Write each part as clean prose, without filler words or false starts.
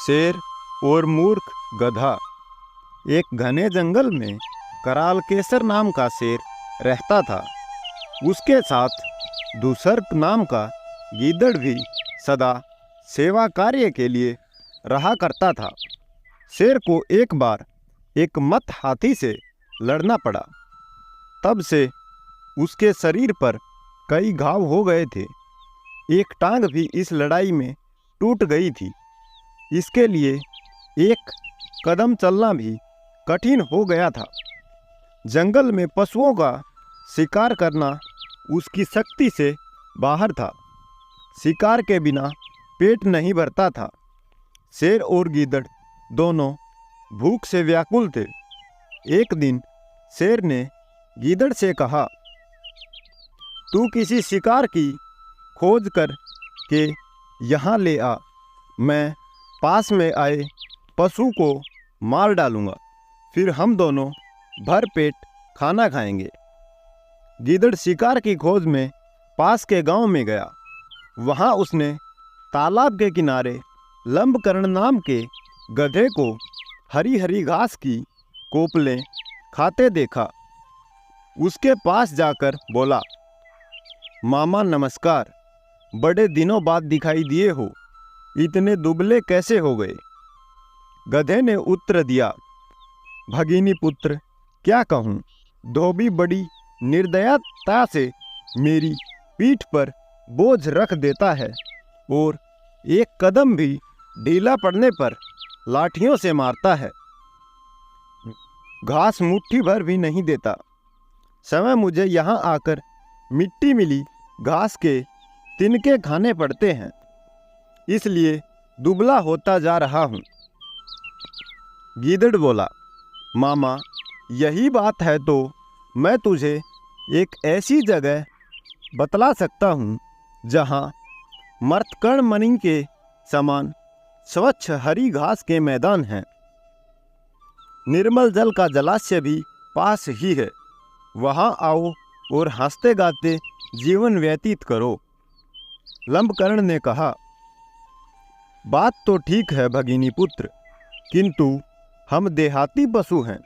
शेर और मूर्ख गधा। एक घने जंगल में कराल केसर नाम का शेर रहता था। उसके साथ दुसर्क नाम का गीदड़ भी सदा सेवा कार्य के लिए रहा करता था। शेर को एक बार एक मत हाथी से लड़ना पड़ा। तब से उसके शरीर पर कई घाव हो गए थे। एक टांग भी इस लड़ाई में टूट गई थी। इसके लिए एक कदम चलना भी कठिन हो गया था। जंगल में पशुओं का शिकार करना उसकी शक्ति से बाहर था। शिकार के बिना पेट नहीं भरता था। शेर और गीदड़ दोनों भूख से व्याकुल थे। एक दिन शेर ने गीदड़ से कहा, तू किसी शिकार की खोज कर के यहाँ ले आ। मैं पास में आए पशु को मार डालूंगा, फिर हम दोनों भर पेट खाना खाएंगे। गीदड़ शिकार की खोज में पास के गांव में गया। वहां उसने तालाब के किनारे लंबकर्ण नाम के गधे को हरी हरी घास की कोपलें खाते देखा। उसके पास जाकर बोला, मामा नमस्कार, बड़े दिनों बाद दिखाई दिए हो, इतने दुबले कैसे हो गए? गधे ने उत्तर दिया, भगिनी पुत्र, क्या कहूँ, धोबी बड़ी निर्दयता से मेरी पीठ पर बोझ रख देता है और एक कदम भी ढीला पड़ने पर लाठियों से मारता है। घास मुट्ठी भर भी नहीं देता। समय मुझे यहाँ आकर मिट्टी मिली घास के तिनके खाने पड़ते हैं, इसलिए दुबला होता जा रहा हूँ। गीदड़ बोला, मामा यही बात है तो मैं तुझे एक ऐसी जगह बतला सकता हूँ जहाँ मर्तकर्ण मणि के समान स्वच्छ हरी घास के मैदान हैं। निर्मल जल का जलाशय भी पास ही है। वहाँ आओ और हंसते गाते जीवन व्यतीत करो। लंबकर्ण ने कहा, बात तो ठीक है भगिनी पुत्र, किंतु हम देहाती पशु हैं,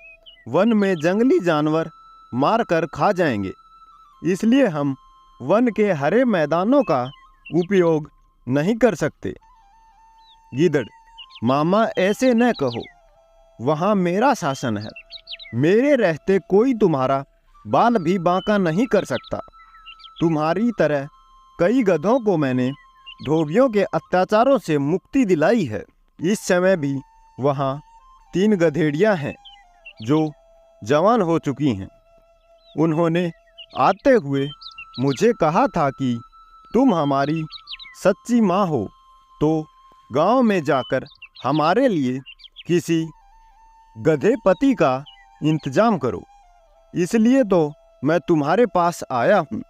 वन में जंगली जानवर मार कर खा जाएंगे, इसलिए हम वन के हरे मैदानों का उपयोग नहीं कर सकते। गीदड़, मामा ऐसे न कहो, वहाँ मेरा शासन है। मेरे रहते कोई तुम्हारा बाल भी बांका नहीं कर सकता। तुम्हारी तरह कई गधों को मैंने धोबियों के अत्याचारों से मुक्ति दिलाई है। इस समय भी वहाँ 3 गधेड़ियाँ हैं जो जवान हो चुकी हैं। उन्होंने आते हुए मुझे कहा था कि तुम हमारी सच्ची माँ हो तो गांव में जाकर हमारे लिए किसी गधे पति का इंतजाम करो। इसलिए तो मैं तुम्हारे पास आया हूँ।